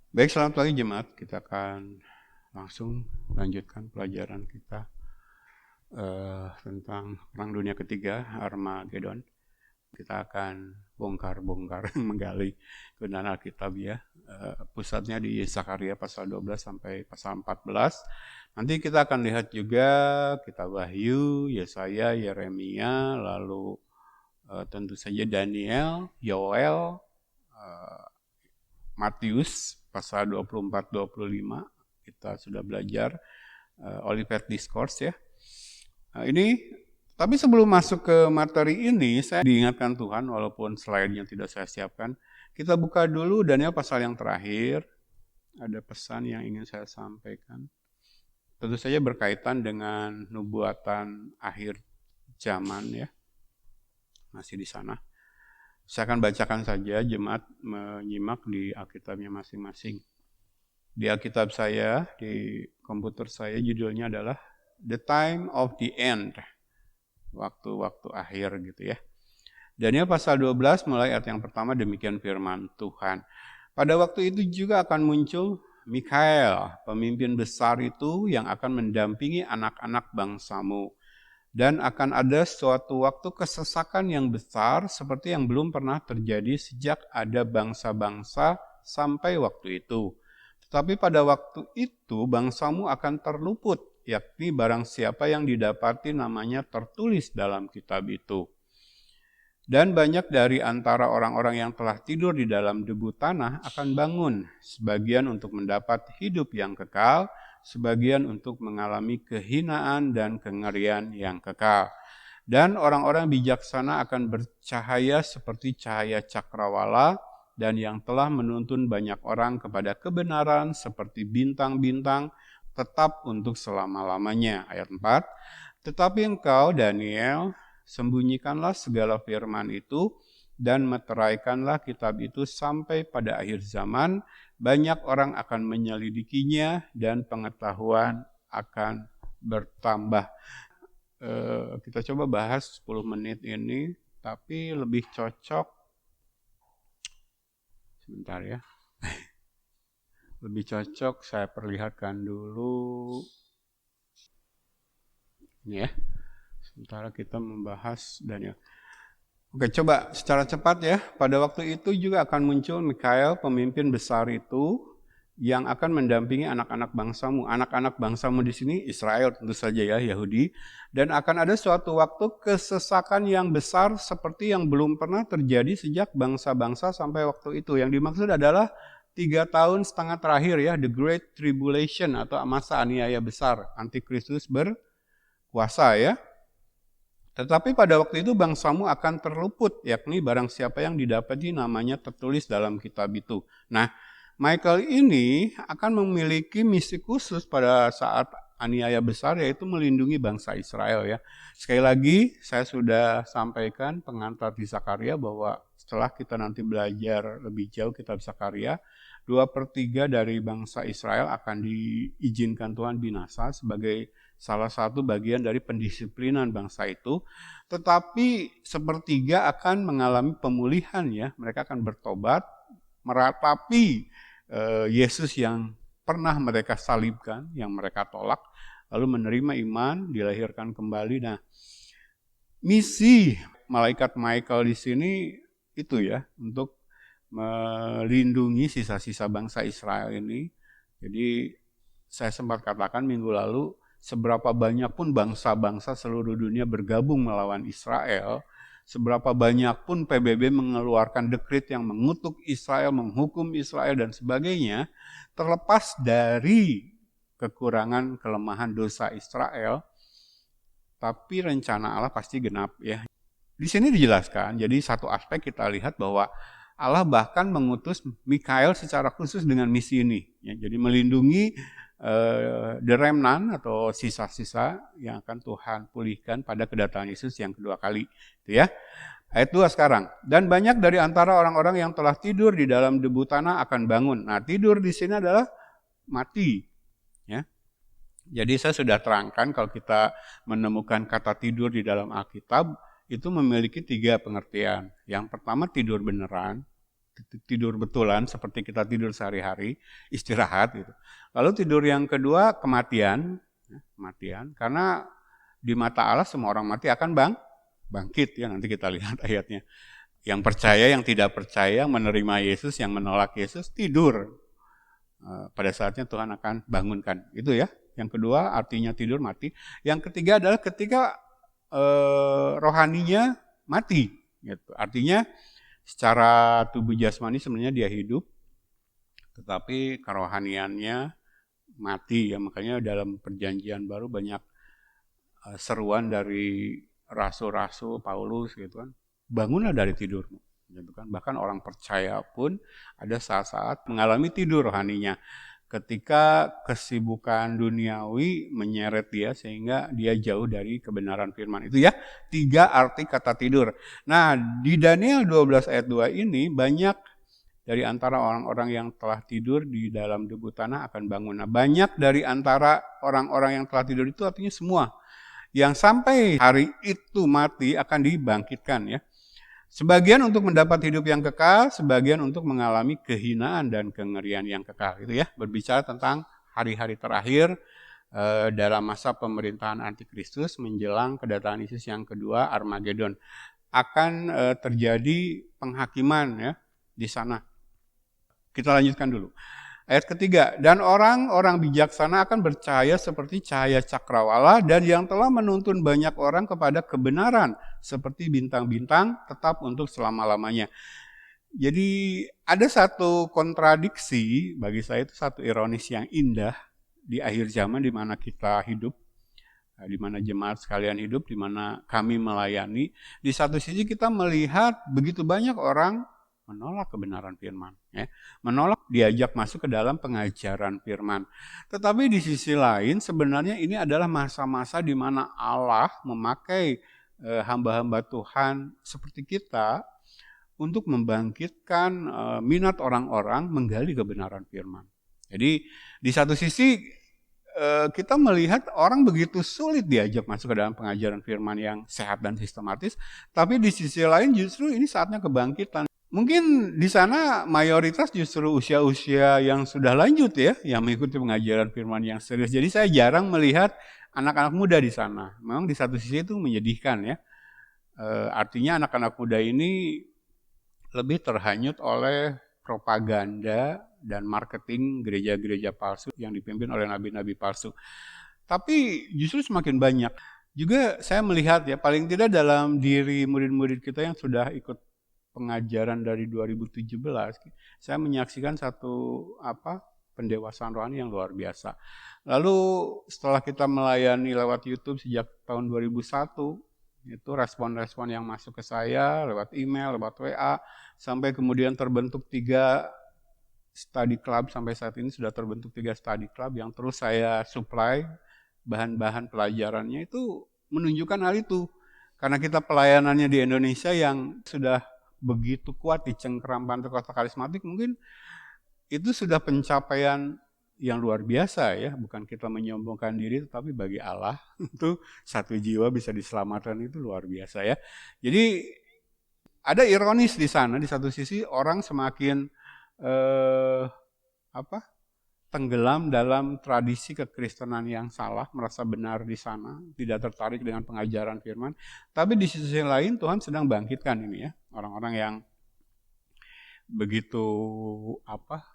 Baik, selamat pagi jemaat. Kita akan langsung lanjutkan pelajaran kita tentang Perang Dunia Ketiga, Armageddon. Kita akan bongkar-bongkar, menggali kebenaran Alkitab ya. Pusatnya di Zakaria pasal 12 sampai pasal 14. Nanti kita akan lihat juga kitab Wahyu, Yesaya, Yeremia, lalu tentu saja Daniel, Yoel, Matius pasal 24-25. Kita sudah belajar Olivet Discourse ya. Tapi sebelum masuk ke materi ini, saya diingatkan Tuhan, walaupun slide-nya tidak saya siapkan, kita buka dulu Daniel pasal yang terakhir. Ada pesan yang ingin saya sampaikan. Tentu saja berkaitan dengan nubuatan akhir zaman ya. Masih di sana. Saya akan bacakan saja, jemaat menyimak di Alkitabnya masing-masing. Di Alkitab saya, di komputer saya, judulnya adalah The Time of the End. Waktu-waktu akhir gitu ya. Daniel pasal 12 mulai ayat yang pertama, demikian firman Tuhan. Pada waktu itu juga akan muncul Mikael, pemimpin besar itu yang akan mendampingi anak-anak bangsamu. Dan akan ada suatu waktu kesesakan yang besar seperti yang belum pernah terjadi sejak ada bangsa-bangsa sampai waktu itu. Tetapi pada waktu itu bangsamu akan terluput, yakni barang siapa yang didapati namanya tertulis dalam kitab itu. Dan banyak dari antara orang-orang yang telah tidur di dalam debu tanah akan bangun, sebagian untuk mendapat hidup yang kekal, sebagian untuk mengalami kehinaan dan kengerian yang kekal. Dan orang-orang bijaksana akan bercahaya seperti cahaya cakrawala, dan yang telah menuntun banyak orang kepada kebenaran seperti bintang-bintang, tetap untuk selama-lamanya. Ayat 4, tetapi engkau, Daniel, sembunyikanlah segala firman itu, dan meteraikanlah kitab itu sampai pada akhir zaman. Banyak orang akan menyelidikinya dan pengetahuan akan bertambah. Kita coba bahas 10 menit ini, tapi lebih cocok, sebentar ya, lebih cocok saya perlihatkan dulu, ini ya, sementara kita membahas Daniel. Oke, coba secara cepat ya. Pada waktu itu juga akan muncul Mikael, pemimpin besar itu, yang akan mendampingi anak-anak bangsamu. Anak-anak bangsamu di sini Israel tentu saja ya, Yahudi. Dan akan ada suatu waktu kesesakan yang besar seperti yang belum pernah terjadi sejak bangsa-bangsa sampai waktu itu. Yang dimaksud adalah 3,5 tahun terakhir ya, the Great Tribulation atau masa aniaya besar. Antikristus berkuasa ya. Tetapi pada waktu itu bangsamu akan terluput, yakni barang siapa yang didapati namanya tertulis dalam kitab itu. Nah, Michael ini akan memiliki misi khusus pada saat aniaya besar, yaitu melindungi bangsa Israel ya. Sekali lagi, saya sudah sampaikan pengantar di Zakaria bahwa setelah kita nanti belajar lebih jauh kitab Zakaria, 2/3 dari bangsa Israel akan diizinkan Tuhan binasa sebagai salah satu bagian dari pendisiplinan bangsa itu, tetapi 1/3 akan mengalami pemulihan ya, mereka akan bertobat, meratapi Yesus yang pernah mereka salibkan, yang mereka tolak, lalu menerima iman, dilahirkan kembali. Nah, misi malaikat Michael di sini itu ya, untuk melindungi sisa-sisa bangsa Israel ini. Jadi saya sempat katakan minggu lalu, seberapa banyak pun bangsa-bangsa seluruh dunia bergabung melawan Israel, seberapa banyak pun PBB mengeluarkan dekret yang mengutuk Israel, menghukum Israel dan sebagainya, terlepas dari kekurangan kelemahan dosa Israel, tapi rencana Allah pasti genap ya. Di sini dijelaskan, jadi satu aspek kita lihat bahwa Allah bahkan mengutus Mikael secara khusus dengan misi ini, ya, jadi melindungi the remnant atau sisa-sisa yang akan Tuhan pulihkan pada kedatangan Yesus yang kedua kali. Itu ya. Ayat 2 sekarang. Dan banyak dari antara orang-orang yang telah tidur di dalam debu tanah akan bangun. Nah, tidur di sini adalah mati. Ya. Jadi saya sudah terangkan kalau kita menemukan kata tidur di dalam Alkitab, itu memiliki 3 pengertian. Yang pertama tidur beneran, tidur betulan seperti kita tidur sehari-hari, istirahat gitu. Lalu tidur yang kedua kematian, kematian karena di mata Allah semua orang mati akan bangkit ya, nanti kita lihat ayatnya. Yang percaya, yang tidak percaya, menerima Yesus, yang menolak Yesus tidur. Pada saatnya Tuhan akan bangunkan. Itu ya. Yang kedua artinya tidur mati. Yang ketiga adalah ketika rohaninya mati. Gitu. Artinya secara tubuh jasmani sebenarnya dia hidup, tetapi kerohaniannya mati ya. Makanya dalam perjanjian baru banyak seruan dari rasul-rasul Paulus gitu kan, bangunlah dari tidurmu gitu kan. Bahkan orang percaya pun ada saat-saat mengalami tidur rohaninya ketika kesibukan duniawi menyeret dia sehingga dia jauh dari kebenaran firman. Itu ya 3 arti kata tidur. Nah, di Daniel 12 ayat 2 ini banyak dari antara orang-orang yang telah tidur di dalam debu tanah akan bangun. Nah, banyak dari antara orang-orang yang telah tidur itu artinya semua yang sampai hari itu mati akan dibangkitkan ya. Sebagian untuk mendapat hidup yang kekal, sebagian untuk mengalami kehinaan dan kengerian yang kekal. Itu ya, berbicara tentang hari-hari terakhir dalam masa pemerintahan Antikristus menjelang kedatangan Yesus yang kedua, Armageddon. Akan terjadi penghakiman ya di sana. Kita lanjutkan dulu. Ayat ketiga, dan orang-orang bijaksana akan bercahaya seperti cahaya cakrawala dan yang telah menuntun banyak orang kepada kebenaran seperti bintang-bintang tetap untuk selama-lamanya. Jadi ada satu kontradiksi, bagi saya itu satu ironis yang indah di akhir zaman di mana kita hidup, di mana jemaat sekalian hidup, di mana kami melayani. Di satu sisi kita melihat begitu banyak orang menolak kebenaran firman, ya. Menolak diajak masuk ke dalam pengajaran firman. Tetapi di sisi lain sebenarnya ini adalah masa-masa di mana Allah memakai hamba-hamba Tuhan seperti kita untuk membangkitkan minat orang-orang menggali kebenaran firman. Jadi di satu sisi kita melihat orang begitu sulit diajak masuk ke dalam pengajaran firman yang sehat dan sistematis, tapi di sisi lain justru ini saatnya kebangkitan. Mungkin di sana mayoritas justru usia-usia yang sudah lanjut ya, yang mengikuti pengajaran firman yang serius. Jadi saya jarang melihat anak-anak muda di sana. Memang di satu sisi itu menyedihkan ya. Artinya anak-anak muda ini lebih terhanyut oleh propaganda dan marketing gereja-gereja palsu yang dipimpin oleh nabi-nabi palsu. Tapi justru semakin banyak. Juga saya melihat ya, paling tidak dalam diri murid-murid kita yang sudah ikut pengajaran dari 2017, saya menyaksikan satu pendewasaan rohani yang luar biasa. Lalu setelah kita melayani lewat YouTube sejak tahun 2001, itu respon-respon yang masuk ke saya lewat email, lewat WA, sampai kemudian terbentuk 3 study club, sampai saat ini sudah terbentuk 3 study club yang terus saya supply bahan-bahan pelajarannya. Itu menunjukkan hal itu. Karena kita pelayanannya di Indonesia yang sudah begitu kuat di cengkeram Pentakosta Karismatik, mungkin itu sudah pencapaian yang luar biasa ya. Bukan kita menyombongkan diri, tetapi bagi Allah itu 1 jiwa bisa diselamatkan itu luar biasa ya. Jadi ada ironis di sana. Di satu sisi orang semakin tenggelam dalam tradisi kekristenan yang salah, merasa benar di sana, tidak tertarik dengan pengajaran firman. Tapi di sisi lain Tuhan sedang bangkitkan ini ya, orang-orang yang begitu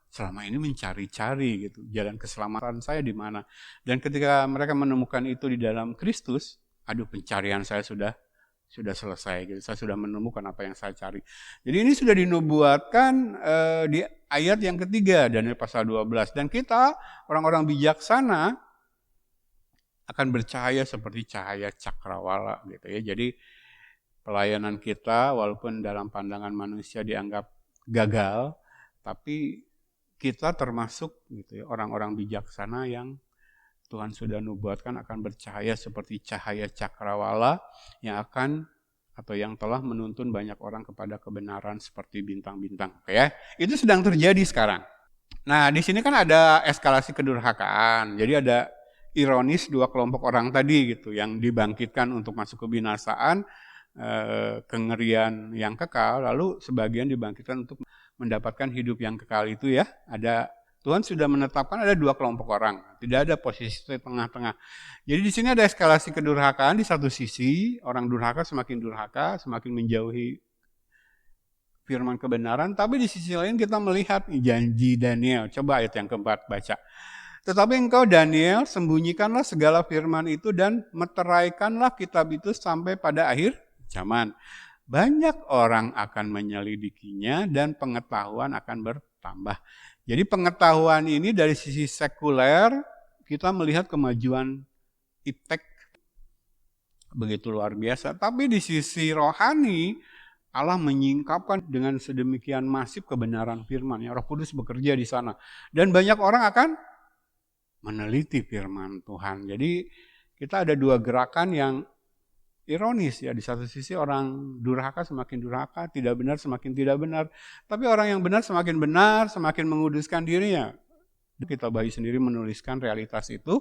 selama ini mencari-cari gitu, jalan keselamatan saya di mana. Dan ketika mereka menemukan itu di dalam Kristus, aduh pencarian saya sudah selesai gitu. Saya sudah menemukan apa yang saya cari. Jadi ini sudah dinubuatkan di ayat yang ketiga Daniel pasal 12. Dan kita orang-orang bijaksana akan bercahaya seperti cahaya cakrawala gitu ya. Jadi pelayanan kita walaupun dalam pandangan manusia dianggap gagal, tapi kita termasuk gitu ya, orang-orang bijaksana yang Tuhan sudah nubuatkan akan bercahaya seperti cahaya cakrawala yang akan atau yang telah menuntun banyak orang kepada kebenaran seperti bintang-bintang. Oke ya, itu sedang terjadi sekarang. Nah, di sini kan ada eskalasi kedurhakaan. Jadi ada ironis 2 kelompok orang tadi gitu yang dibangkitkan untuk masuk kebinasaan, kengerian yang kekal, lalu sebagian dibangkitkan untuk mendapatkan hidup yang kekal itu ya. Tuhan sudah menetapkan ada 2 kelompok orang, tidak ada posisi tengah-tengah. Jadi di sini ada eskalasi kedurhakaan di satu sisi, orang durhaka, semakin menjauhi firman kebenaran, tapi di sisi lain kita melihat janji Daniel. Coba ayat yang keempat baca. Tetapi engkau Daniel, sembunyikanlah segala firman itu dan meteraikanlah kitab itu sampai pada akhir zaman. Banyak orang akan menyelidikinya dan pengetahuan akan bertambah. Jadi pengetahuan ini dari sisi sekuler, kita melihat kemajuan iptek begitu luar biasa. Tapi di sisi rohani, Allah menyingkapkan dengan sedemikian masif kebenaran firman. Roh Kudus bekerja di sana. Dan banyak orang akan meneliti firman Tuhan. Jadi kita ada 2 gerakan yang ironis ya. Di satu sisi orang durhaka semakin durhaka, tidak benar semakin tidak benar. Tapi orang yang benar, semakin menguduskan dirinya. Kita Bayu sendiri menuliskan realitas itu.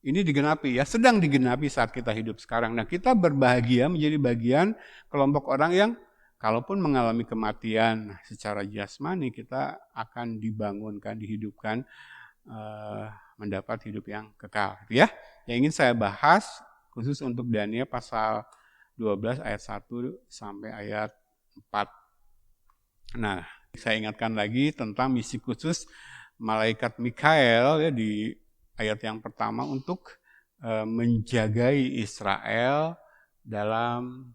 Ini digenapi ya, sedang digenapi saat kita hidup sekarang. Nah, kita berbahagia menjadi bagian kelompok orang yang kalaupun mengalami kematian secara jasmani, kita akan dibangunkan, dihidupkan, mendapat hidup yang kekal. Ya, yang ingin saya bahas khusus untuk Daniel pasal 12 ayat 1 sampai ayat 4. Nah, saya ingatkan lagi tentang misi khusus malaikat Mikael ya di ayat yang pertama untuk menjagai Israel dalam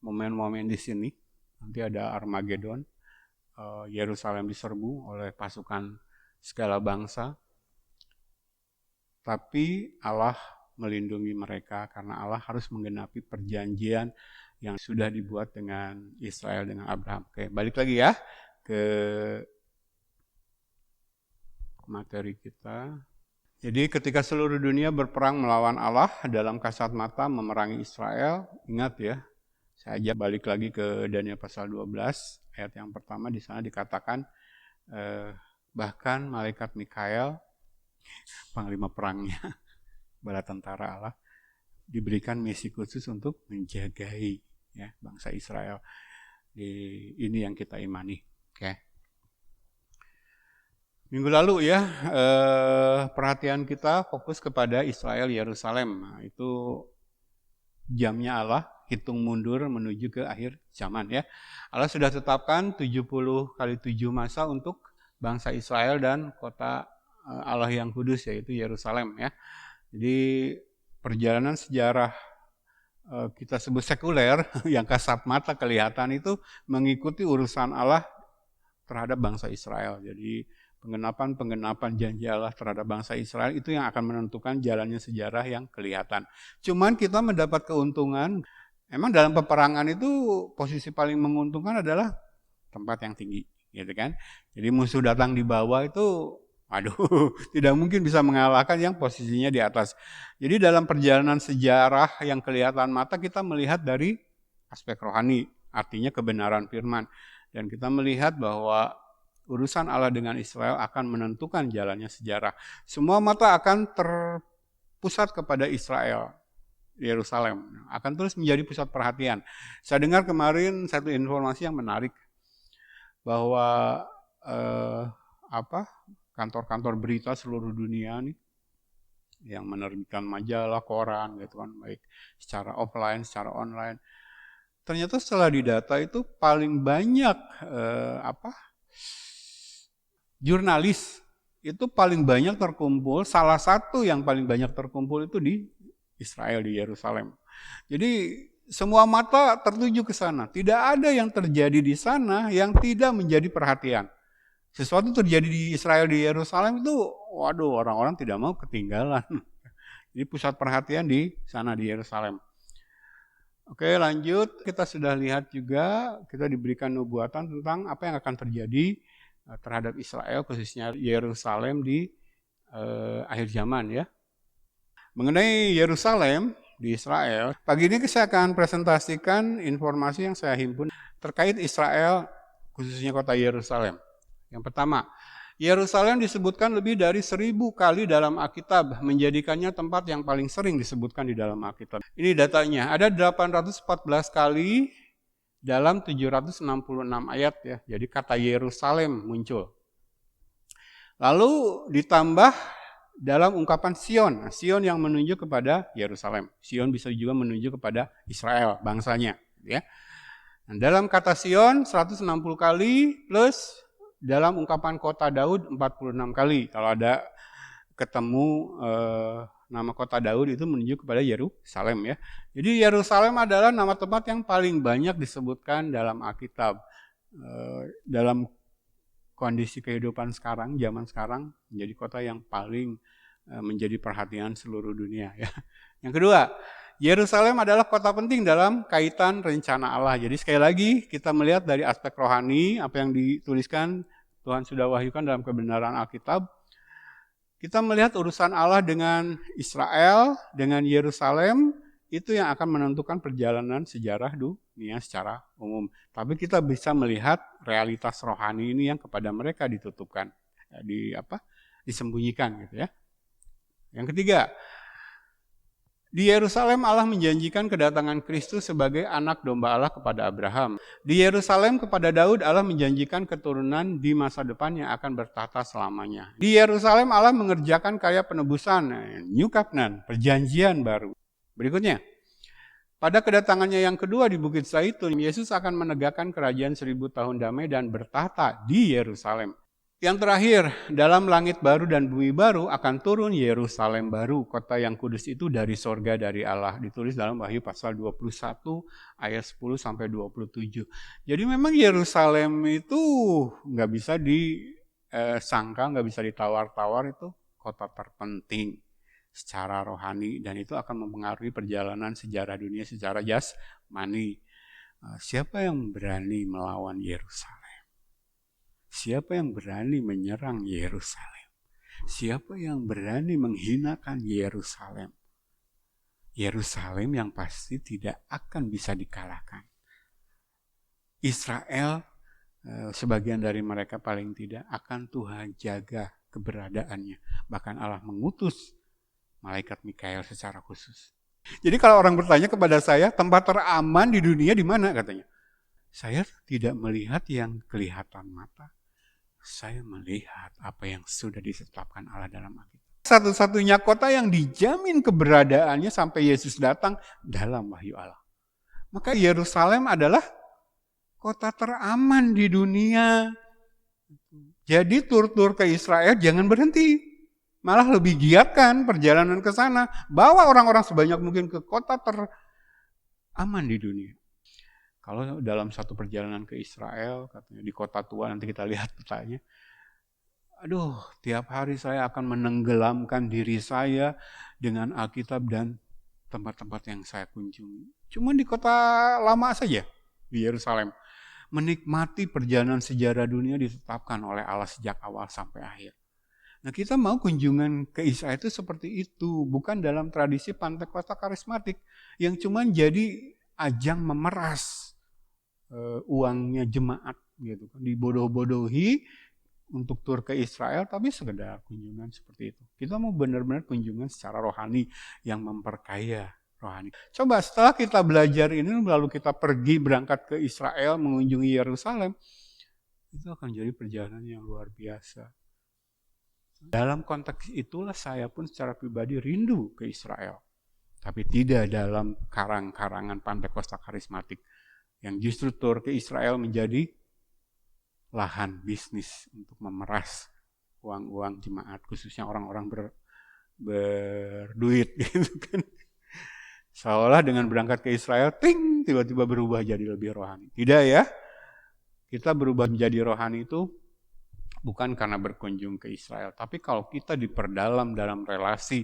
momen-momen di sini. Nanti ada Armageddon, Yerusalem diserbu oleh pasukan segala bangsa. Tapi Allah melindungi mereka karena Allah harus menggenapi perjanjian yang sudah dibuat dengan Israel, dengan Abraham. Oke, balik lagi ya ke materi kita. Jadi ketika seluruh dunia berperang melawan Allah dalam kasat mata memerangi Israel, ingat ya, saya ajak balik lagi ke Daniel pasal 12, ayat yang pertama. Di sana dikatakan bahkan malaikat Mikael, panglima perangnya, bala tentara Allah, diberikan misi khusus untuk menjagai ya bangsa Israel. Ini yang kita imani. Oke. Minggu lalu ya, perhatian kita fokus kepada Israel Yerusalem. Nah, itu jamnya Allah, hitung mundur menuju ke akhir zaman ya. Allah sudah tetapkan 70 kali 7 masa untuk bangsa Israel dan kota Allah yang kudus yaitu Yerusalem ya. Jadi perjalanan sejarah kita sebut sekuler yang kasat mata kelihatan itu mengikuti urusan Allah terhadap bangsa Israel. Jadi penggenapan janji Allah terhadap bangsa Israel itu yang akan menentukan jalannya sejarah yang kelihatan. Cuman kita mendapat keuntungan, emang dalam peperangan itu posisi paling menguntungkan adalah tempat yang tinggi, gitu kan. Jadi musuh datang di bawah itu, aduh, tidak mungkin bisa mengalahkan yang posisinya di atas. Jadi dalam perjalanan sejarah yang kelihatan mata kita melihat dari aspek rohani, artinya kebenaran firman. Dan kita melihat bahwa urusan Allah dengan Israel akan menentukan jalannya sejarah. Semua mata akan terpusat kepada Israel, Yerusalem. Akan terus menjadi pusat perhatian. Saya dengar kemarin satu informasi yang menarik. Bahwa kantor-kantor berita seluruh dunia nih, yang menerbitkan majalah, koran, gitu kan, baik secara offline, secara online. Ternyata setelah didata itu paling banyak jurnalis itu paling banyak terkumpul, salah satu yang paling banyak terkumpul itu di Israel, di Yerusalem. Jadi semua mata tertuju ke sana. Tidak ada yang terjadi di sana yang tidak menjadi perhatian. Sesuatu terjadi di Israel, di Yerusalem itu, waduh, orang-orang tidak mau ketinggalan. Jadi pusat perhatian di sana, di Yerusalem. Oke, lanjut. Kita sudah lihat juga, kita diberikan nubuatan tentang apa yang akan terjadi terhadap Israel, khususnya Yerusalem di akhir zaman ya. Mengenai Yerusalem di Israel, pagi ini saya akan presentasikan informasi yang saya himpun terkait Israel, khususnya kota Yerusalem. Yang pertama, Yerusalem disebutkan lebih dari 1000 kali dalam Alkitab, menjadikannya tempat yang paling sering disebutkan di dalam Alkitab. Ini datanya, ada 814 kali dalam 766 ayat ya. Jadi kata Yerusalem muncul. Lalu ditambah dalam ungkapan Sion. Sion yang menunjuk kepada Yerusalem. Sion bisa juga menunjuk kepada Israel, bangsanya. Ya. Nah, dalam kata Sion 160 kali plus dalam ungkapan kota Daud 46 kali. Kalau ada ketemu nama kota Daud itu menunjuk kepada Yerusalem ya. Jadi Yerusalem adalah nama tempat yang paling banyak disebutkan dalam Alkitab. Dalam kondisi kehidupan sekarang, zaman sekarang, menjadi kota yang paling menjadi perhatian seluruh dunia. Ya. Yang kedua, Yerusalem adalah kota penting dalam kaitan rencana Allah. Jadi sekali lagi kita melihat dari aspek rohani, apa yang dituliskan Tuhan sudah wahyukan dalam kebenaran Alkitab. Kita melihat urusan Allah dengan Israel, dengan Yerusalem, itu yang akan menentukan perjalanan sejarah dunia secara umum. Tapi kita bisa melihat realitas rohani ini yang kepada mereka ditutupkan, disembunyikan gitu ya. Yang ketiga, di Yerusalem Allah menjanjikan kedatangan Kristus sebagai anak domba Allah kepada Abraham. Di Yerusalem kepada Daud Allah menjanjikan keturunan di masa depan yang akan bertahta selamanya. Di Yerusalem Allah mengerjakan karya penebusan, New Covenant, perjanjian baru. Berikutnya, pada kedatangannya yang kedua di Bukit Zaitun, Yesus akan menegakkan kerajaan 1000 tahun damai dan bertahta di Yerusalem. Yang terakhir, dalam langit baru dan bumi baru akan turun Yerusalem baru, kota yang kudus itu dari sorga dari Allah. Ditulis dalam Wahyu pasal 21 ayat 10 sampai 27. Jadi memang Yerusalem itu nggak bisa disangka, nggak bisa ditawar-tawar, itu kota terpenting secara rohani, dan itu akan mempengaruhi perjalanan sejarah dunia secara jasmani. Siapa yang berani melawan Yerusalem? Siapa yang berani menyerang Yerusalem? Siapa yang berani menghinakan Yerusalem? Yerusalem yang pasti tidak akan bisa dikalahkan. Israel, sebagian dari mereka paling tidak, akan Tuhan jaga keberadaannya. Bahkan Allah mengutus malaikat Mikael secara khusus. Jadi kalau orang bertanya kepada saya, tempat teraman di dunia di mana katanya? Saya tidak melihat yang kelihatan mata. Saya melihat apa yang sudah ditetapkan Allah dalam Alkitab. Satu-satunya kota yang dijamin keberadaannya sampai Yesus datang dalam wahyu Allah. Maka Yerusalem adalah kota teraman di dunia. Jadi tur-tur ke Israel jangan berhenti. Malah lebih giatkan perjalanan ke sana. Bawa orang-orang sebanyak mungkin ke kota teraman di dunia. Kalau dalam satu perjalanan ke Israel, katanya di kota tua, nanti kita lihat petanya. Aduh, tiap hari saya akan menenggelamkan diri saya dengan Alkitab dan tempat-tempat yang saya kunjungi. Cuma di kota lama saja, di Yerusalem. Menikmati perjalanan sejarah dunia ditetapkan oleh Allah sejak awal sampai akhir. Nah, kita mau kunjungan ke Israel itu seperti itu, bukan dalam tradisi Pantekosta karismatik yang cuma jadi ajang memeras uangnya jemaat gitu kan, dibodoh-bodohi untuk tur ke Israel, tapi sekedar kunjungan seperti itu. Kita mau benar-benar kunjungan secara rohani yang memperkaya rohani. Coba setelah kita belajar ini lalu kita pergi berangkat ke Israel mengunjungi Yerusalem, itu akan jadi perjalanan yang luar biasa. Dalam konteks itulah saya pun secara pribadi rindu ke Israel, tapi tidak dalam karang-karangan Pantekosta karismatik. Yang justru tur ke Israel menjadi lahan bisnis untuk memeras uang-uang jemaat, khususnya orang-orang berduit gitu kan. Seolah dengan berangkat ke Israel, ting, tiba-tiba berubah jadi lebih rohani. Tidak ya, kita berubah menjadi rohani itu bukan karena berkunjung ke Israel, tapi kalau kita diperdalam dalam relasi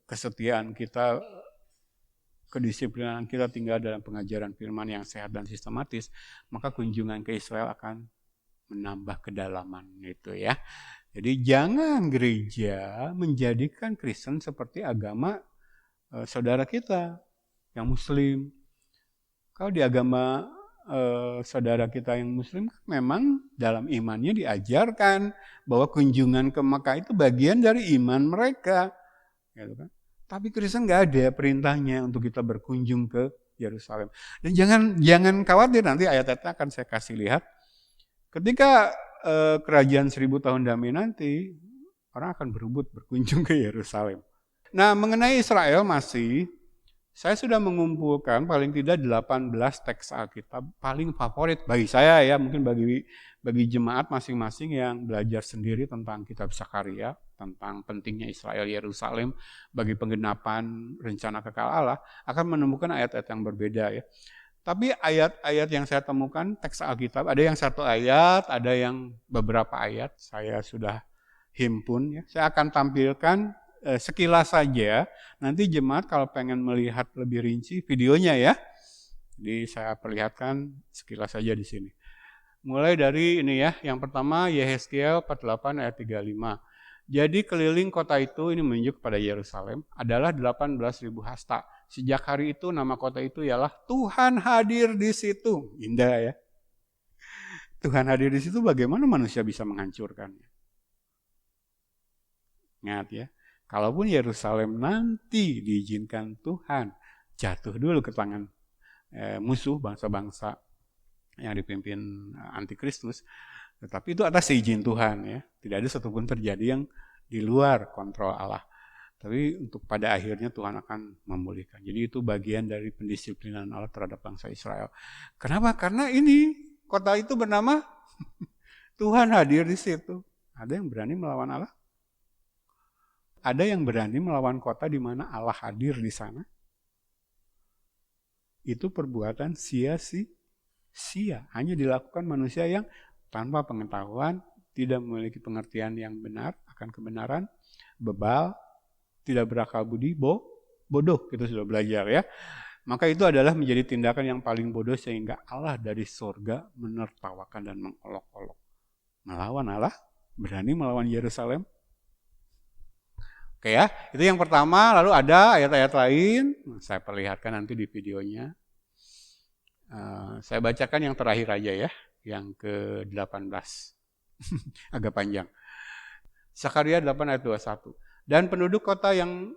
kesetiaan kita, kedisiplinan kita tinggal dalam pengajaran firman yang sehat dan sistematis, maka kunjungan ke Israel akan menambah kedalaman itu ya. Jadi jangan gereja menjadikan Kristen seperti agama saudara kita yang Muslim. Kalau di agama saudara kita yang muslim memang dalam imannya diajarkan bahwa kunjungan ke Mekah itu bagian dari iman mereka. Gitu kan. Tapi Kristen nggak ada perintahnya untuk kita berkunjung ke Yerusalem. Dan jangan khawatir, nanti ayat-ayatnya akan saya kasih lihat. Ketika kerajaan 1000 tahun damai nanti, orang akan berebut berkunjung ke Yerusalem. Nah, mengenai Israel saya sudah mengumpulkan paling tidak 18 teks Alkitab paling favorit bagi saya ya, mungkin bagi jemaat masing-masing yang belajar sendiri tentang kitab Sakaria, tentang pentingnya Israel Yerusalem bagi penggenapan rencana kekal Allah, akan menemukan ayat-ayat yang berbeda ya. Tapi ayat-ayat yang saya temukan teks Alkitab, ada yang satu ayat, ada yang beberapa ayat, saya sudah himpun ya. Saya akan tampilkan sekilas saja, nanti jemaat kalau pengen melihat lebih rinci videonya ya. Jadi saya perlihatkan sekilas saja di sini. Mulai dari ini ya, yang pertama Yehezkiel 48 ayat 35. Jadi keliling kota itu, ini menunjuk kepada Yerusalem, adalah 18.000 hasta. Sejak hari itu nama kota itu ialah Tuhan hadir di situ. Indah ya. Tuhan hadir di situ, bagaimana manusia bisa menghancurkannya? Ingat ya. Kalaupun Yerusalem nanti diizinkan Tuhan jatuh dulu ke tangan musuh bangsa-bangsa yang dipimpin antikristus, tetapi itu atas izin Tuhan ya. Tidak ada satupun terjadi yang di luar kontrol Allah. Tapi untuk pada akhirnya Tuhan akan memulihkan. Jadi itu bagian dari pendisiplinan Allah terhadap bangsa Israel. Kenapa? Karena ini kota itu bernama Tuhan hadir di situ. Ada yang berani melawan Allah? Ada yang berani melawan kota di mana Allah hadir di sana? Itu perbuatan sia-sia. Hanya dilakukan manusia yang tanpa pengetahuan, tidak memiliki pengertian yang benar akan kebenaran, bebal, tidak berakal budi, bodoh. Kita sudah belajar ya. Maka itu adalah menjadi tindakan yang paling bodoh sehingga Allah dari surga menertawakan dan mengolok-olok. Melawan Allah, berani melawan Yerusalem. Oke ya, itu yang pertama. Lalu ada ayat-ayat lain, saya perlihatkan nanti di videonya. Saya bacakan yang terakhir aja ya, yang ke-18. Agak panjang. Sakaria 8 ayat 21. Dan penduduk kota yang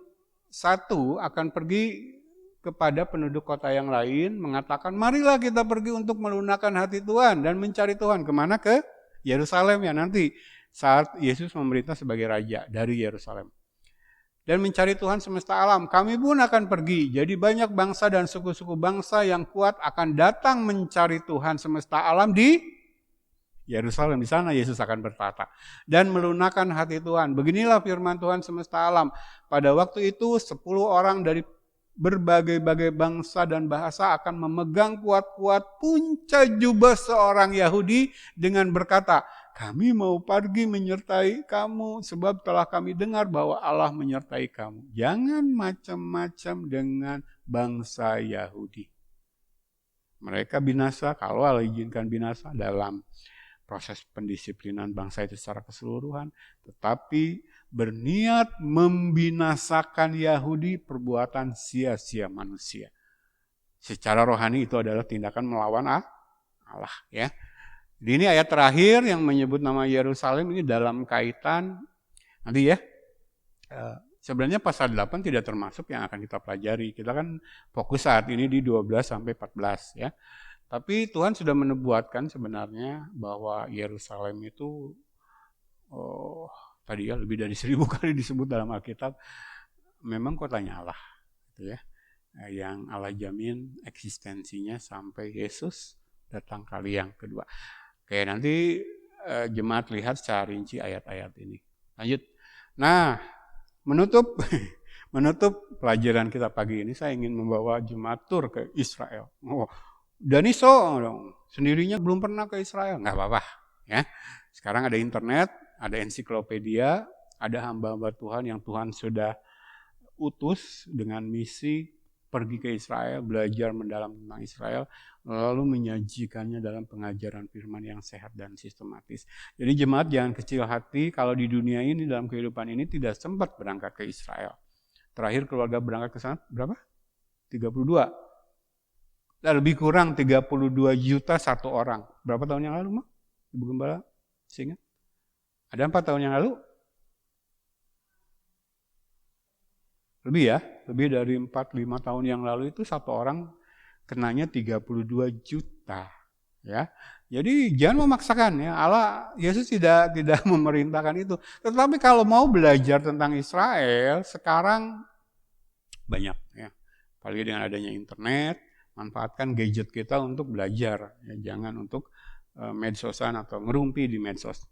satu akan pergi kepada penduduk kota yang lain, mengatakan, marilah kita pergi untuk melunakkan hati Tuhan dan mencari Tuhan. Kemana? Ke Yerusalem ya nanti, saat Yesus memerintah sebagai raja dari Yerusalem. Dan mencari Tuhan semesta alam. Kami pun akan pergi. Jadi banyak bangsa dan suku-suku bangsa yang kuat akan datang mencari Tuhan semesta alam di Yerusalem. Di sana Yesus akan bertata. Dan melunakkan hati Tuhan. Beginilah firman Tuhan semesta alam. Pada waktu itu 10 orang dari berbagai-bagai bangsa dan bahasa akan memegang kuat-kuat punca jubah seorang Yahudi dengan berkata, kami mau pergi menyertai kamu sebab telah kami dengar bahwa Allah menyertai kamu. Jangan macam-macam dengan bangsa Yahudi. Mereka binasa, kalau Allah izinkan binasa dalam proses pendisiplinan bangsa itu secara keseluruhan. Tetapi berniat membinasakan Yahudi perbuatan sia-sia manusia. Secara rohani itu adalah tindakan melawan Allah ya. Jadi ini ayat terakhir yang menyebut nama Yerusalem ini dalam kaitan nanti ya. Sebenarnya pasal 8 tidak termasuk yang akan kita pelajari. Kita kan fokus saat ini di 12 sampai 14 ya. Tapi Tuhan sudah menubuatkan sebenarnya bahwa Yerusalem itu tadi ya lebih dari 1000 kali disebut dalam Alkitab. Memang kotanya Allah gitu ya. Yang Allah jamin eksistensinya sampai Yesus datang kali yang kedua. Oke, nanti jemaat lihat secara rinci ayat-ayat ini. Lanjut. Nah, menutup pelajaran kita pagi ini, saya ingin membawa jemaat tur ke Israel. Daniso sendirinya belum pernah ke Israel, nggak apa-apa. Ya. Sekarang ada internet, ada ensiklopedia, ada hamba-hamba Tuhan yang Tuhan sudah utus dengan misi pergi ke Israel, belajar mendalam tentang Israel, lalu menyajikannya dalam pengajaran firman yang sehat dan sistematis. Jadi jemaat jangan kecil hati kalau di dunia ini, dalam kehidupan ini tidak sempat berangkat ke Israel. Terakhir keluarga berangkat ke sana berapa? 32. Lebih kurang 32 juta satu orang. Berapa tahun yang lalu, Mak? Ibu Gembala, ingat? Ada 4 tahun yang lalu? Lebih ya, lebih dari 4-5 tahun yang lalu itu satu orang kenanya 32 juta. Ya, jadi jangan memaksakan ya. Allah, Yesus tidak memerintahkan itu. Tetapi kalau mau belajar tentang Israel sekarang banyak ya. Apalagi dengan adanya internet, manfaatkan gadget kita untuk belajar. Ya, jangan untuk medsosan atau ngerumpi di medsos.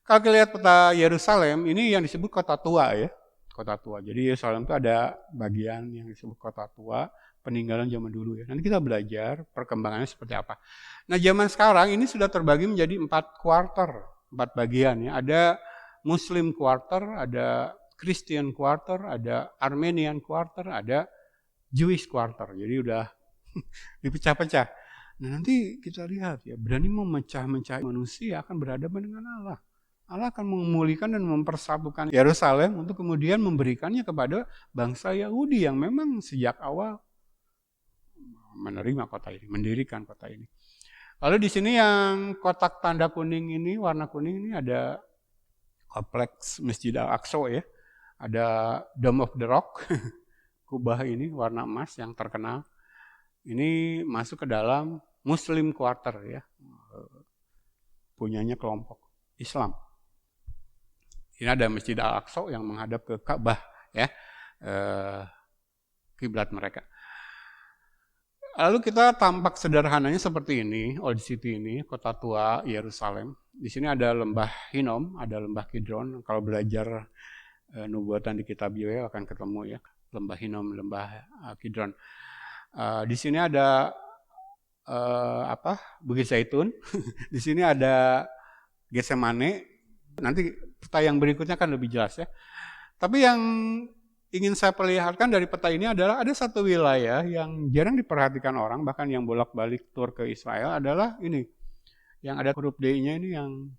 Kalau kita lihat peta Yerusalem, ini yang disebut kota tua ya. Kota tua. Jadi Yerusalem itu ada bagian yang disebut kota tua, peninggalan zaman dulu ya. Nanti kita belajar perkembangannya seperti apa. Nah, zaman sekarang ini sudah terbagi menjadi 4 quarter, 4 bagian ya. Ada Muslim quarter, ada Christian quarter, ada Armenian quarter, ada Jewish quarter. Jadi udah dipecah-pecah. Nah, nanti kita lihat ya, berani memecah-mecah manusia akan berhadapan dengan Allah. Allah akan memulihkan dan mempersatukan Yerusalem untuk kemudian memberikannya kepada bangsa Yahudi yang memang sejak awal menerima kota ini, mendirikan kota ini. Lalu di sini yang kotak tanda kuning ini, warna kuning ini ada kompleks Masjid Al-Aqsa ya. Ada Dome of the Rock, kubah ini warna emas yang terkenal. Ini masuk ke dalam Muslim Quarter ya. Punyanya kelompok Islam. Ini ada Masjid Al-Aqsa yang menghadap ke Ka'bah ya, kiblat mereka. Lalu kita tampak sederhananya seperti ini, Old City ini, kota tua Yerusalem. Di sini ada lembah Hinnom, ada lembah Kidron. Kalau belajar nubuatan di kitab Yoel akan ketemu ya, lembah Hinnom, lembah Kidron. Di sini ada Bukit Zaitun. Di sini ada Getsemane. Nanti peta yang berikutnya akan lebih jelas ya. Tapi yang ingin saya perlihatkan dari peta ini adalah ada satu wilayah yang jarang diperhatikan orang, bahkan yang bolak-balik tur ke Israel adalah ini. Yang ada huruf D-nya ini yang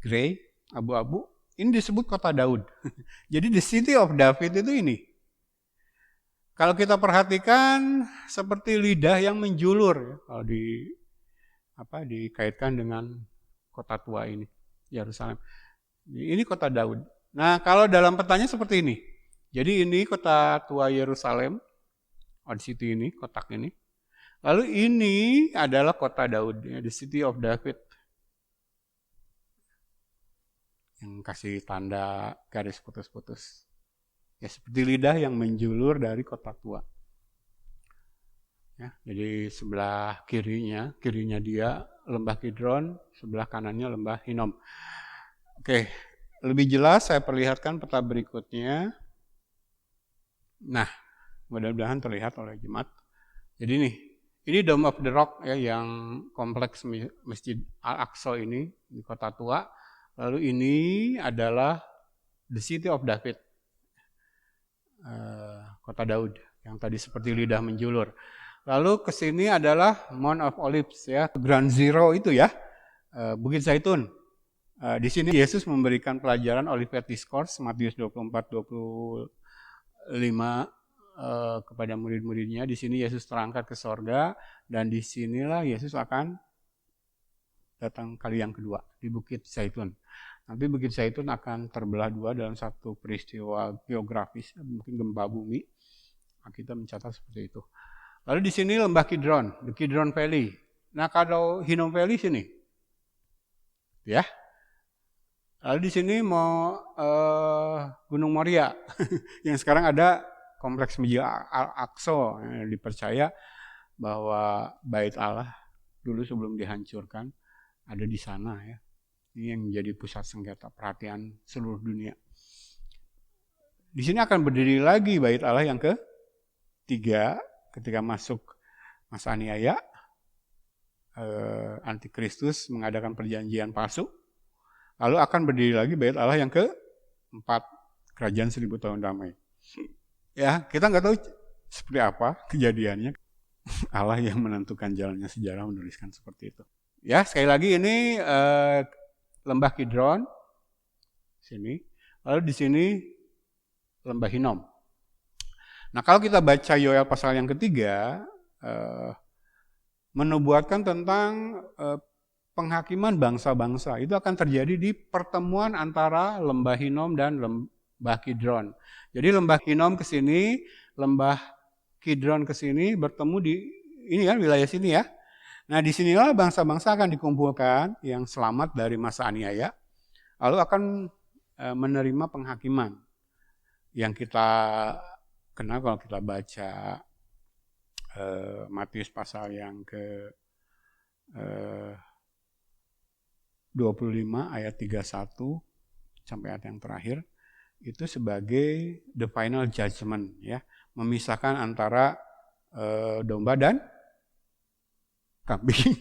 grey, abu-abu. Ini disebut kota Daud. Jadi the city of David itu ini. Kalau kita perhatikan seperti lidah yang menjulur ya, kalau dikaitkan dengan kota tua ini. Yerusalem. Ini kota Daud. Nah, kalau dalam petanya seperti ini. Jadi ini kota tua Yerusalem. Old City ini, kotak ini. Lalu ini adalah kota Daud, the city of David. Yang kasih tanda garis putus-putus. Ya, seperti lidah yang menjulur dari kota tua. Ya, jadi sebelah kirinya dia lembah Kidron, sebelah kanannya lembah Hinnom. Oke, lebih jelas saya perlihatkan peta berikutnya. Nah, mudah-mudahan terlihat oleh jemaat. Jadi ini Dome of the Rock ya, yang kompleks Masjid Al-Aqsa ini di kota tua. Lalu ini adalah the city of David, kota Daud yang tadi seperti lidah menjulur. Lalu ke sini adalah Mount of Olives ya, Ground Zero itu ya, Bukit Zaitun. Di sini Yesus memberikan pelajaran Olivet Discourse Matius 24-25 kepada murid-muridnya. Di sini Yesus terangkat ke sorga dan di sinilah Yesus akan datang kali yang kedua di Bukit Zaitun. Nanti Bukit Zaitun akan terbelah dua dalam satu peristiwa geografis, mungkin gempa bumi. Kita mencatat seperti itu. Lalu di sini lembah Kidron, the Kidron Valley. Nah, kalau Hinnom Valley sini, ya. Lalu di sini mau Gunung Moria, yang sekarang ada kompleks Masjid Al-Aqsa. Dipercaya bahwa Bait Allah dulu sebelum dihancurkan ada di sana ya. Ini yang menjadi pusat sengketa perhatian seluruh dunia. Di sini akan berdiri lagi Bait Allah yang ketiga. Ketika masuk masa aniaya, Antikristus mengadakan perjanjian palsu, lalu akan berdiri lagi Bait Allah yang keempat, kerajaan 1000 tahun damai. Ya, kita nggak tahu seperti apa kejadiannya. Allah yang menentukan jalannya, sejarah menuliskan seperti itu. Ya, sekali lagi ini lembah Kidron, sini, lalu di sini lembah Hinnom. Nah kalau kita baca Yoel pasal yang ketiga, menubuatkan tentang penghakiman bangsa-bangsa. Itu akan terjadi di pertemuan antara lembah Hinom dan lembah Kidron. Jadi lembah Hinom ke sini, lembah Kidron ke sini, bertemu di ini kan wilayah sini ya. Nah disinilah bangsa-bangsa akan dikumpulkan yang selamat dari masa aniaya, lalu akan menerima penghakiman. Yang kita kenal kalau kita baca Matius pasal yang ke 25 ayat 31 sampai ayat yang terakhir, itu sebagai the final judgment ya, memisahkan antara domba dan kambing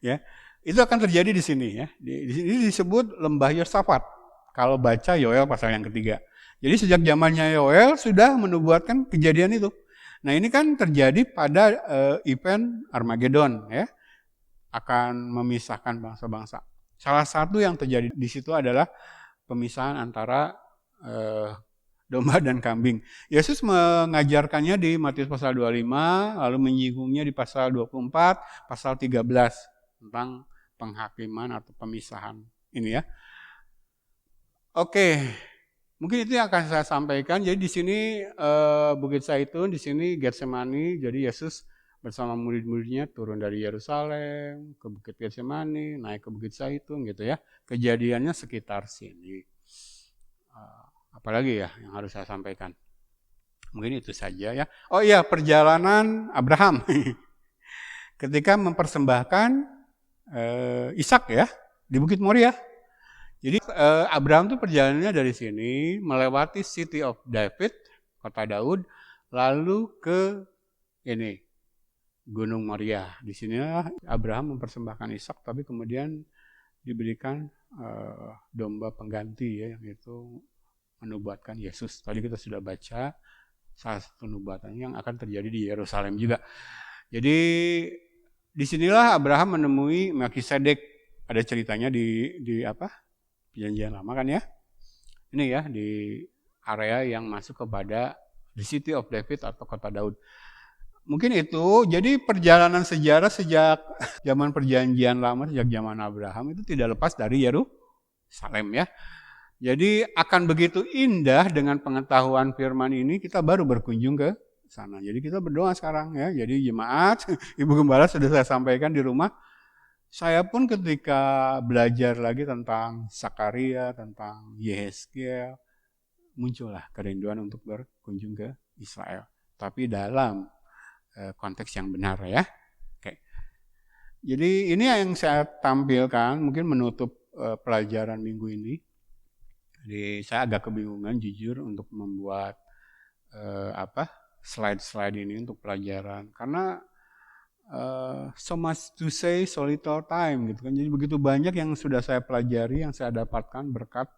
ya. Itu akan terjadi di sini ya. Di sini disebut lembah Yosafat kalau baca Yoel pasal yang ketiga. Jadi sejak zamannya Yoel sudah menubuatkan kejadian itu. Nah ini kan terjadi pada event Armageddon ya, akan memisahkan bangsa-bangsa. Salah satu yang terjadi di situ adalah pemisahan antara domba dan kambing. Yesus mengajarkannya di Matius pasal 25, lalu menyinggungnya di pasal 24, pasal 13 tentang penghakiman atau pemisahan ini ya. Oke, mungkin itu yang akan saya sampaikan. Jadi di sini Bukit Zaitun, di sini Getsemani. Jadi Yesus bersama murid-muridnya turun dari Yerusalem ke Bukit Getsemani, naik ke Bukit Zaitun gitu ya. Kejadiannya sekitar sini. Apalagi ya yang harus saya sampaikan? Mungkin itu saja ya. Oh iya, perjalanan Abraham ketika mempersembahkan Ishak ya di Bukit Moria. Jadi Abraham tuh perjalanannya dari sini melewati City of David, kota Daud, lalu ke ini Gunung Moria. Di sini Abraham mempersembahkan Ishak, tapi kemudian diberikan domba pengganti ya, yang itu menubuatkan Yesus. Tadi kita sudah baca salah satu nubuatan yang akan terjadi di Yerusalem juga. Jadi disinilah Abraham menemui Melkisedek. Ada ceritanya di apa? Perjanjian Lama kan ya. Ini ya di area yang masuk kepada the City of David atau kota Daud. Mungkin itu. Jadi perjalanan sejarah sejak zaman Perjanjian Lama, sejak zaman Abraham itu tidak lepas dari Yerusalem ya. Jadi akan begitu indah dengan pengetahuan firman ini, kita baru berkunjung ke sana. Jadi kita berdoa sekarang ya. Jadi jemaat, Ibu Gembala sudah saya sampaikan di rumah. Saya pun ketika belajar lagi tentang Sakaria, tentang Yehezkiel, muncullah kerinduan untuk berkunjung ke Israel. Tapi dalam konteks yang benar ya. Oke. Jadi ini yang saya tampilkan, mungkin menutup pelajaran minggu ini. Jadi saya agak kebingungan jujur untuk membuat slide-slide ini untuk pelajaran karena so much to say, so little time gitu kan. Jadi begitu banyak yang sudah saya pelajari, yang saya dapatkan berkat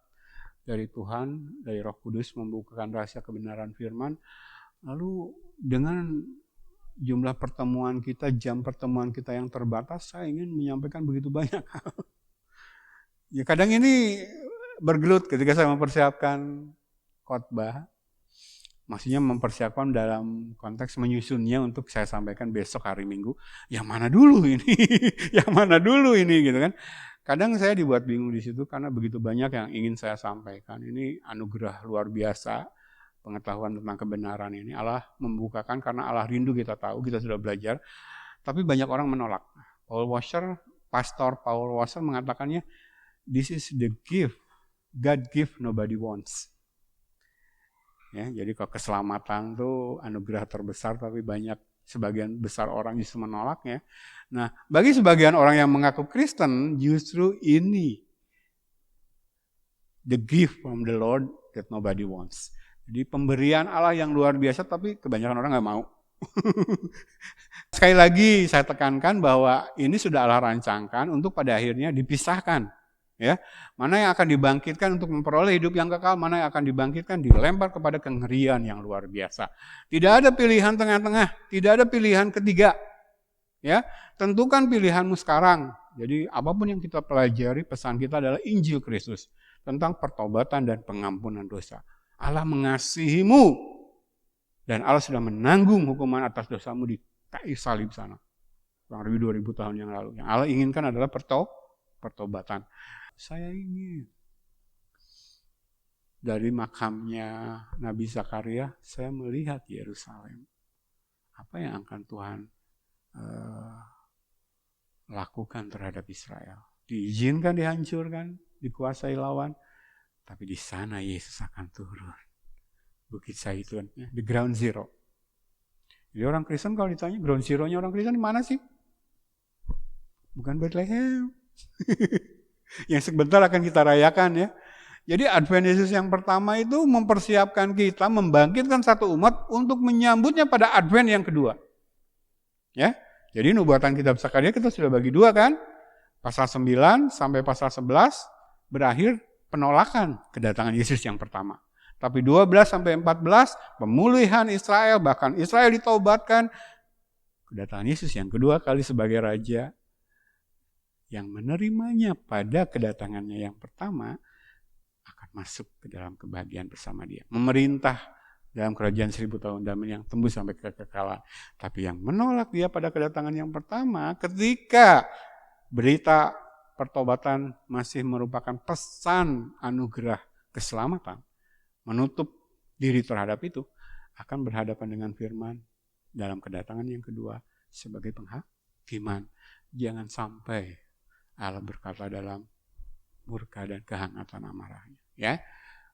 dari Tuhan, dari Roh Kudus membukakan rahasia kebenaran firman. Lalu dengan jumlah pertemuan kita, jam pertemuan kita yang terbatas, saya ingin menyampaikan begitu banyak hal. Ya kadang ini bergelut ketika saya mempersiapkan khotbah, maksudnya mempersiapkan dalam konteks menyusunnya untuk saya sampaikan besok hari Minggu. Yang mana dulu ini? Yang mana dulu ini gitu kan? Kadang saya dibuat bingung di situ karena begitu banyak yang ingin saya sampaikan. Ini anugerah luar biasa pengetahuan tentang kebenaran ini. Allah membukakan karena Allah rindu, kita tahu, kita sudah belajar. Tapi banyak orang menolak. Pastor Paul Washer mengatakannya, this is the gift God give, nobody wants. Ya, jadi kalau keselamatan itu anugerah terbesar, tapi sebagian besar orang justru menolaknya. Nah, bagi sebagian orang yang mengaku Kristen, justru ini the gift from the Lord that nobody wants. Jadi pemberian Allah yang luar biasa, tapi kebanyakan orang nggak mau. Sekali lagi saya tekankan bahwa ini sudah Allah rancangkan untuk pada akhirnya dipisahkan. Ya, mana yang akan dibangkitkan untuk memperoleh hidup yang kekal, mana yang akan dibangkitkan dilempar kepada kengerian yang luar biasa. Tidak ada pilihan tengah-tengah, tidak ada pilihan ketiga. Ya, tentukan pilihanmu sekarang. Jadi apapun yang kita pelajari, pesan kita adalah Injil Kristus tentang pertobatan dan pengampunan dosa. Allah mengasihimu Dan Allah sudah menanggung hukuman atas dosamu di kayu salib sana. Kurang lebih 2000 tahun yang lalu. Yang Allah inginkan adalah pertobatan. Saya ingin dari makamnya Nabi Zakaria, saya melihat Yerusalem. Apa yang akan Tuhan lakukan terhadap Israel? Diizinkan dihancurkan, dikuasai lawan, tapi di sana Yesus akan turun. Bukit Zaitun, ya, di ground zero. Jadi orang Kristen kalau ditanya ground zero-nya orang Kristen di mana sih? Bukan Bethlehem. Yang sebentar akan kita rayakan ya. Jadi Advent Yesus yang pertama itu mempersiapkan kita, membangkitkan satu umat untuk menyambutnya pada Advent yang kedua. Ya, jadi nubuatan kitab Zakaria kita sudah bagi dua kan? Pasal 9 sampai pasal 11 berakhir penolakan kedatangan Yesus yang pertama. Tapi 12 sampai 14 pemulihan Israel, bahkan Israel ditaubatkan. Kedatangan Yesus yang kedua kali sebagai raja yang menerimanya pada kedatangannya yang pertama akan masuk ke dalam kebahagiaan bersama dia. Memerintah dalam kerajaan 1000 tahun damai yang tembus sampai kekekalan. Tapi yang menolak dia pada kedatangan yang pertama ketika berita pertobatan masih merupakan pesan anugerah keselamatan, menutup diri terhadap itu, akan berhadapan dengan firman dalam kedatangan yang kedua sebagai penghakiman. Jangan sampai Allah berkata dalam murka dan kehangatan amarahnya. Ya,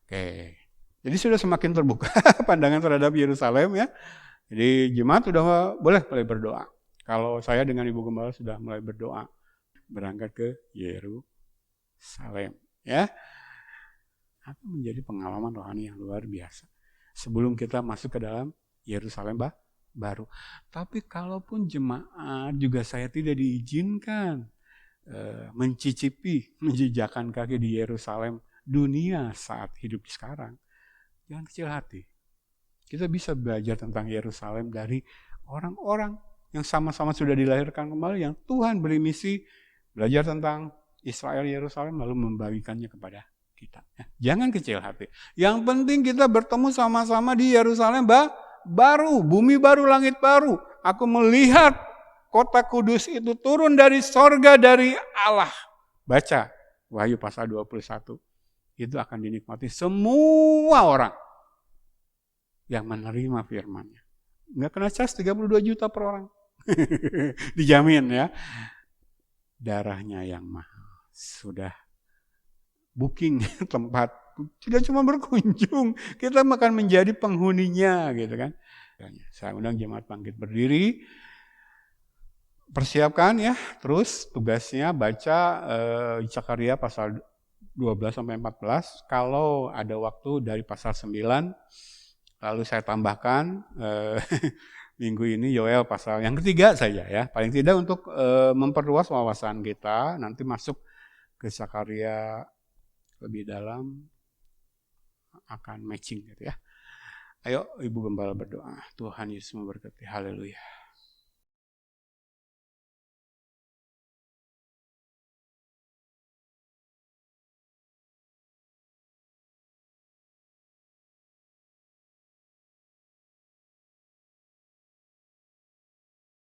oke. Jadi sudah semakin terbuka pandangan terhadap Yerusalem ya. Jadi jemaat sudah boleh mulai berdoa. Kalau saya dengan Ibu Gembala sudah mulai berdoa berangkat ke Yerusalem. Ya. Akan menjadi pengalaman rohani yang luar biasa. Sebelum kita masuk ke dalam Yerusalem baru. Tapi kalaupun jemaat juga saya tidak diizinkan mencicipi, menjejakkan kaki di Yerusalem dunia saat hidup sekarang, jangan kecil hati. Kita bisa belajar tentang Yerusalem dari orang-orang yang sama-sama sudah dilahirkan kembali, yang Tuhan beri misi belajar tentang Israel Yerusalem lalu membagikannya kepada kita. Jangan kecil hati. Yang penting kita bertemu sama-sama di Yerusalem baru, bumi baru, langit baru. Aku melihat kota kudus itu turun dari sorga dari Allah. Baca Wahyu pasal 21. Itu akan dinikmati semua orang yang menerima firman-Nya. Nggak kena cas 32 juta per orang. Dijamin ya. Darahnya yang mahal. Sudah booking tempat, tidak cuma berkunjung, kita akan menjadi penghuninya gitu kan. Saya undang jemaat bangkit berdiri, persiapkan ya, terus tugasnya baca Zakaria pasal 12 sampai 14. Kalau ada waktu dari pasal 9, lalu saya tambahkan minggu ini Yoel pasal yang ketiga saja ya, paling tidak untuk memperluas wawasan kita, nanti masuk ke Zakaria lebih dalam akan matching gitu ya. Ayo Ibu Gembala berdoa. Tuhan Yesus memberkati. Haleluya.